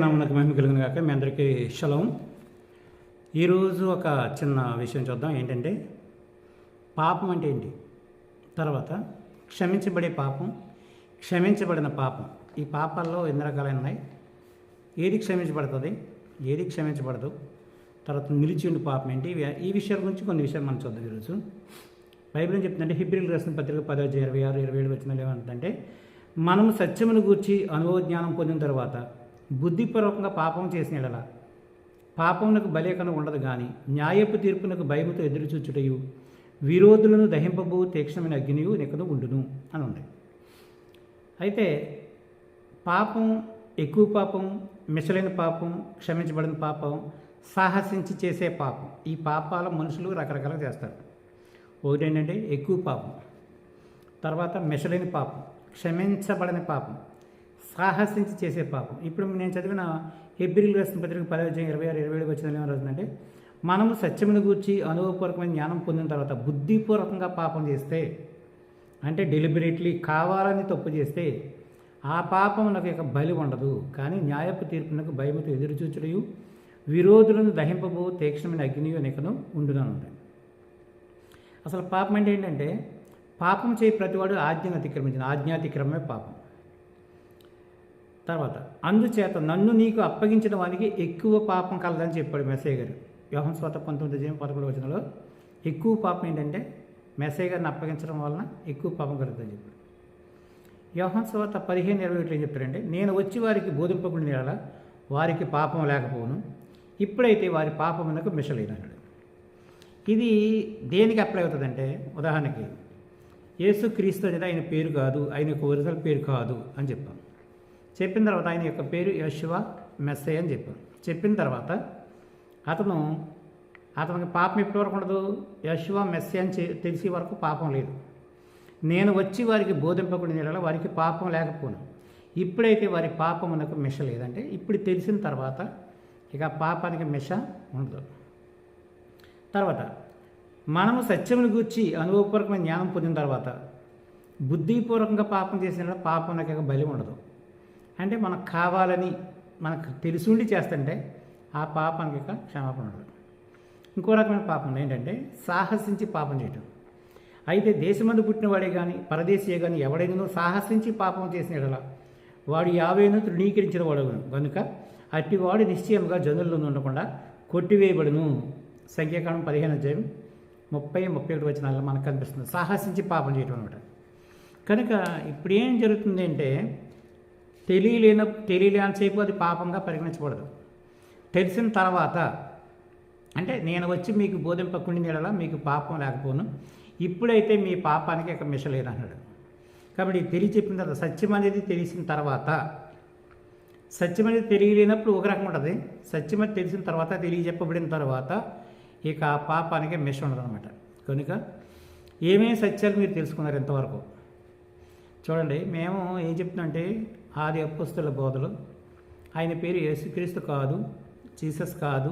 నామమునకు మహిమ కలుగును గాక. మీ అందరికీ షలోం. ఈరోజు ఒక చిన్న విషయం చూద్దాం. ఏంటంటే పాపం అంటే ఏంటి, తర్వాత క్షమించబడే పాపం, క్షమించబడిన పాపం. ఈ పాపాల్లో ఎన్ని రకాలైన ఉన్నాయి, ఏది క్షమించబడుతుంది, ఏది క్షమించబడదు, తర్వాత నిలిచి ఉండి పాపం ఏంటి, ఈ విషయాల గురించి కొన్ని విషయాలు మనం చూద్దాం ఈరోజు. బైబిల్ ఏం చెప్తుందంటే హెబ్రీయులకు రాసిన పత్రిక 10:26-27 వచనాలు ఏమంటుందంటే, మనము సత్యమును గూర్చి అనుభవ జ్ఞానం పొందిన తర్వాత బుద్ధిపూర్వకంగా పాపం చేసిన ఎడల పాపమునకు బలేకను ఉండదు, కానీ న్యాయపు తీర్పునకు భయముతో ఎదురుచూచుటయు విరోధులను దహింపబో తీక్షణమైన అగ్నియు నికను ఉండును అని ఉంది. అయితే పాపం, ఎక్కువ పాపం, మిషలైన పాపం, క్షమించబడిన పాపం, సాహసించి చేసే పాపం, ఈ పాపాల మనుషులు రకరకాలుగా చేస్తారు. ఒకటి ఏంటంటే ఎక్కువ పాపం, తర్వాత మిషలైన పాపం, క్షమించబడిన పాపం, సాహసించి చేసే పాపం. ఇప్పుడు నేను చదివిన హెబ్రీయులకు రాసిన పత్రిక 10:26-27 వచనాలు ఏమని రాసిందంటే, మనము సత్యమును గూర్చి అనుభవపూర్వకమైన జ్ఞానం పొందిన తర్వాత బుద్ధిపూర్వకంగా పాపం చేస్తే, అంటే డెలిబరేట్లీ కావాలని తప్పు చేస్తే ఆ పాపమునకు ఇక బలి ఉండదు, కానీ న్యాయపు తీర్పునకు భయముతో ఎదురుచూచుటయు విరోధులను దహింపబో తీక్షణమైన అగ్నియు నికను ఉండునని ఉంది. అసలు పాపం అంటే ఏంటంటే, పాపం చేయి ప్రతివాడు ఆజ్ఞను అతిక్రమించిన, ఆజ్ఞాతిక్రమమే పాపం. తర్వాత అందుచేత నన్ను నీకు అప్పగించిన వానికి ఎక్కువ పాపం కలదని చెప్పాడు మెస్సయ్య గారు. యోహాను సువార్త 19:11 వచనంలో ఎక్కువ పాపం ఏంటంటే మెస్సయ్య గారిని అప్పగించడం వలన ఎక్కువ పాపం కలుగుతుందని చెప్పాడు. యోహాను సువార్త 15:21 ఏం చెప్తారంటే, నేను వచ్చి వారికి బోధింపకుండా ఎడల వారికి పాపం లేకపోను, ఇప్పుడైతే వారి పాపమునకు మిషలేదన్నాడు. ఇది దేనికి అప్లై అవుతుందంటే, ఉదాహరణకి యేసుక్రీస్తు అనేది ఆయన పేరు కాదు, ఆయన యొక్క ఒరిజినల్ పేరు కాదు అని చెప్పాం. చెప్పిన తర్వాత ఆయన యొక్క పేరు యెషువా మెస్సయ్య అని చెప్పాం. చెప్పిన తర్వాత అతనికి పాపం ఎప్పటి వరకు ఉండదు, యెషువా మెస్సయ్య అని తెలిసే వరకు పాపం లేదు. నేను వచ్చి వారికి బోధింపకుండా వారికి పాపం లేకపోను, ఇప్పుడైతే వారి పాపమునకు మిష లేదంటే ఇప్పుడు తెలిసిన తర్వాత ఇక పాపానికి మిష ఉండదు. తర్వాత మనము సత్యమును గూర్చి అనుభవపూర్వకమైన జ్ఞానం పొందిన తర్వాత బుద్ధిపూర్వకంగా పాపం చేసిన పాపంకి ఇక బలి ఉండదు. అంటే మనకు కావాలని మనకు తెలిసిండి చేస్తుంటే ఆ పాపానికి ఇక క్షమాపణ ఉండదు. ఇంకో రకమైన పాపం ఏంటంటే సాహసించి పాపం చేయటం. అయితే దేశమందు పుట్టినవాడే కానీ పరదేశీయే కానీ ఎవడైనా సాహసించి పాపం చేసిన ఎడల వాడు యావేను తృణీకరించిన వాడు కనుక అట్టివాడు నిశ్చయంగా జనుల్లో ఉండకుండా కొట్టివేయబడును. సంఖ్యాకాండం 15:30-31 వచనాల్లో మనకు కనిపిస్తుంది సాహసించి పాపం చేయటం అనమాట. కనుక ఇప్పుడు ఏం జరుగుతుంది అంటే, తెలియలేనిసేపు అది పాపంగా పరిగణించకూడదు. తెలిసిన తర్వాత అంటే నేను వచ్చి మీకు బోధింపకుండా ఎడల మీకు పాపం లేకపోను, ఇప్పుడైతే మీ పాపానికి ఇక మిష లేదన్నాడు. కాబట్టి చెప్పిన తర్వాత సత్యం అనేది తెలిసిన తర్వాత, సత్యం అనేది తెలియలేనప్పుడు ఒక రకం ఉంటుంది, సత్యం అనేది తెలిసిన తర్వాత తెలియజెప్పబడిన తర్వాత ఇక ఆ పాపానికి మిష ఉండదు అనమాట. కనుక ఏమేమి సత్యాలు మీరు తెలుసుకున్నారు ఎంతవరకు చూడండి. మేము ఏం చెప్తున్నామంటే ఆది అపోస్తలుల బోధలు ఆయన పేరు యేసుక్రీస్తు కాదు, జీసస్ కాదు,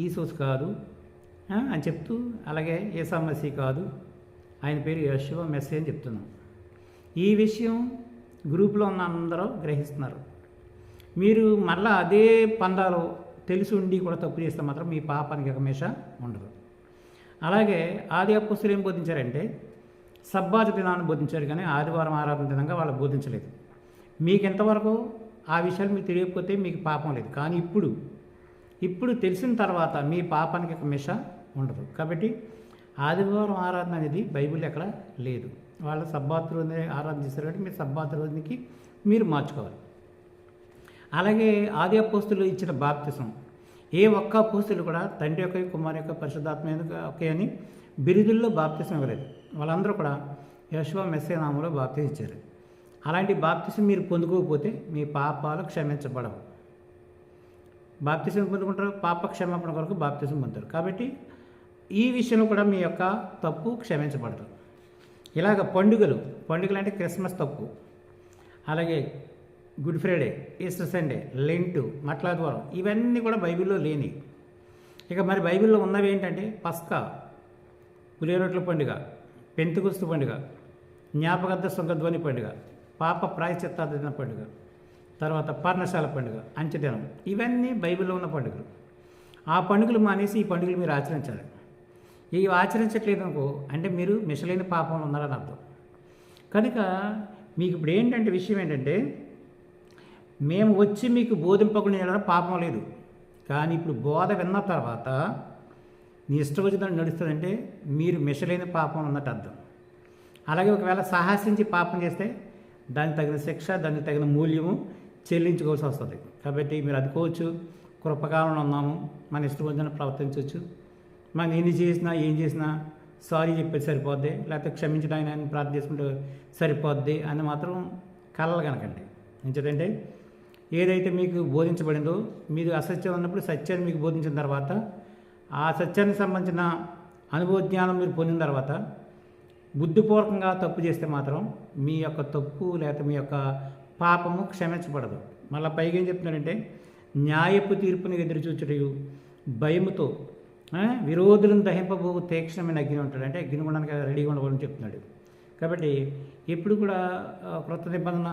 ఈసోస్ కాదు అని చెప్తూ, అలాగే యేసా మసీహ్ కాదు, ఆయన పేరు యెషువా మెస్సయ్య అని చెప్తున్నాం. ఈ విషయం గ్రూప్లో ఉన్న అందరూ గ్రహిస్తున్నారు. మీరు మళ్ళీ అదే పందాలో తెలిసి ఉండి కూడా తప్పు చేస్తే మాత్రం మీ పాపానికి ఒక మిష ఉండదు. అలాగే ఆది అపోస్తలులు ఏం బోధించారంటే సబ్బాతు దినాన్ని బోధించారు, కానీ ఆదివారం ఆరాధన దినంగా వాళ్ళు బోధించలేదు. మీకు ఎంతవరకు ఆ విషయాలు మీకు తెలియకపోతే మీకు పాపం లేదు, కానీ ఇప్పుడు తెలిసిన తర్వాత మీ పాపానికి ఒక మిష ఉండదు. కాబట్టి ఆదివారం ఆరాధన అనేది బైబిల్ ఎక్కడ లేదు. వాళ్ళు సబ్బాతు రోజునే ఆరాధన చేస్తారు, కాబట్టి మీరు సబ్బాతు రోజునికి మీరు మార్చుకోవాలి. అలాగే ఆది అపోస్తలులు ఇచ్చిన బాప్తిసం, ఏ ఒక్క అపోస్తలులు కూడా తండ్రి యొక్క కుమారు యొక్క పరిశుద్ధాత్మ ఒకే అని బిరుదుల్లో బాప్తిసం ఇవ్వలేదు. వాళ్ళందరూ కూడా యెషువా మెస్సయ్య నామంలో బాప్తిసం ఇచ్చారు. అలాంటి బాప్తిసం మీరు పొందుకోకపోతే మీ పాపాలు క్షమించబడవు. బాప్తిసం పొందుకుంటారు, పాప క్షమాపణ కొరకు బాప్తిసం పొందుతారు. కాబట్టి ఈ విషయంలో కూడా మీ యొక్క తప్పు క్షమించబడదు. ఇలాగ పండుగలు అంటే క్రిస్మస్ తప్పు, అలాగే Good Friday, Easter Sunday, Lent, మట్లాద్వారం, ఇవన్నీ కూడా బైబిల్లో లేని. ఇక మరి బైబిల్లో ఉన్నవి ఏంటంటే పస్కా, పులిరొట్ల పండుగ, పెంతెకొస్తు పండుగ, జ్ఞాపకార్థ సుంకధ్వని పండుగ, పాప ప్రాయశ్చిత్తార్థ పండుగ, తర్వాత పర్ణశాల పండుగ, అంచెదినం, ఇవన్నీ బైబిల్లో ఉన్న పండుగలు. ఆ పండుగలు మానేసి ఈ పండుగలు మీరు ఆచరించాలి. ఇవి ఆచరించట్లేదు అనుకో అంటే మీరు మిషలైన పాపంలో ఉన్నారని అర్థం. కనుక మీకు ఇప్పుడు ఏంటంటే విషయం ఏంటంటే, మేము వచ్చి మీకు బోధింపకుండా పాపం లేదు, కానీ ఇప్పుడు బోధ విన్న తర్వాత నీ ఇష్టం వచ్చిందని నడుస్తుందంటే మీరు మిషలైన పాపం ఉన్నట్టు అర్థం. అలాగే ఒకవేళ సాహసించి పాపం చేస్తే దానికి తగిన శిక్ష, దానికి తగిన మూల్యము చెల్లించుకోవాల్సి వస్తుంది. కాబట్టి మీరు అనుకోవచ్చు, కృపకాలంలో ఉన్నాము, మన ఇష్టం వచ్చిన ప్రవర్తించవచ్చు, మనం ఎన్ని చేసినా ఏం చేసినా సారీ చెప్పేది సరిపోద్ది, లేకపోతే క్షమించడానికి ఆయన ప్రార్థన చేసుకుంటూ సరిపోద్ది అని మాత్రం కలలు కనకండి. ఎందుకంటే ఏదైతే మీకు బోధించబడిందో, మీరు అసత్యం ఉన్నప్పుడు సత్యాన్ని మీకు బోధించిన తర్వాత ఆ సత్యానికి సంబంధించిన అనుభవ జ్ఞానం మీరు పొందిన తర్వాత బుద్ధిపూర్వకంగా తప్పు చేస్తే మాత్రం మీ యొక్క తప్పు లేకపోతే మీ యొక్క పాపము క్షమించబడదు. మళ్ళీ పైగా ఏం చెప్తున్నాడంటే, న్యాయపు తీర్పుని ఎదురు చూచుటయు భయముతో విరోధులను దహింపబో తీక్షణమైన అగ్ని ఉంటాడు. అంటే అగ్ని ఉండడానికి రెడీగా ఉండవాలని చెప్తున్నాడు. కాబట్టి ఎప్పుడు కూడా క్రొత్త నిబంధన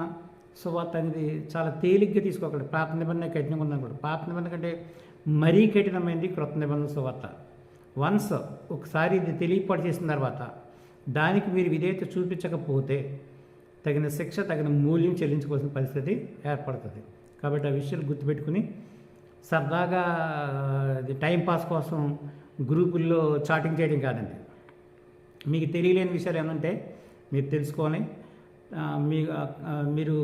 సువార్త అనేది చాలా తేలిగ్గా తీసుకోకండి. పాత నిబంధన కఠినంగా ఉందనుకోండి. పాత నిబంధన కంటే మరీ కఠినమైంది క్రొత్త నిబంధన సువార్త. వన్స్ ఒకసారి ఇది తెలియపాటు చేసిన తర్వాత దానికి మీరు విధేయత చూపించకపోతే తగిన శిక్ష, తగిన మూల్యం చెల్లించుకోవాల్సిన పరిస్థితి ఏర్పడుతుంది. కాబట్టి ఆ విషయాలు గుర్తుపెట్టుకుని సరదాగా టైంపాస్ కోసం గ్రూపుల్లో చాటింగ్ చేయడం కాదండి. మీకు తెలియలేని విషయాలు ఏమంటే మీరు తెలుసుకోవాలి. మీరు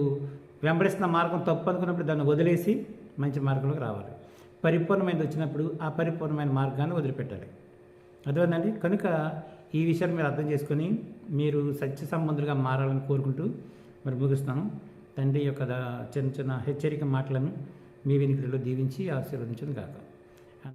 వెంబడిస్తున్న మార్గం తప్పు అనుకున్నప్పుడు దాన్ని వదిలేసి మంచి మార్గంలోకి రావాలి. పరిపూర్ణమైనది వచ్చినప్పుడు ఆ పరిపూర్ణమైన మార్గాన్ని వదిలిపెట్టాలి. అదేనండి. కనుక ఈ విషయాన్ని మీరు అర్థం చేసుకొని మీరు సత్య సంబంధులుగా మారాలని కోరుకుంటూ మరి ముగిస్తున్నాను. తండ్రి యొక్క చిన్న చిన్న హెచ్చరిక మాటలను మీ వెనుకలో దీవించి ఆశీర్వదించును గాక.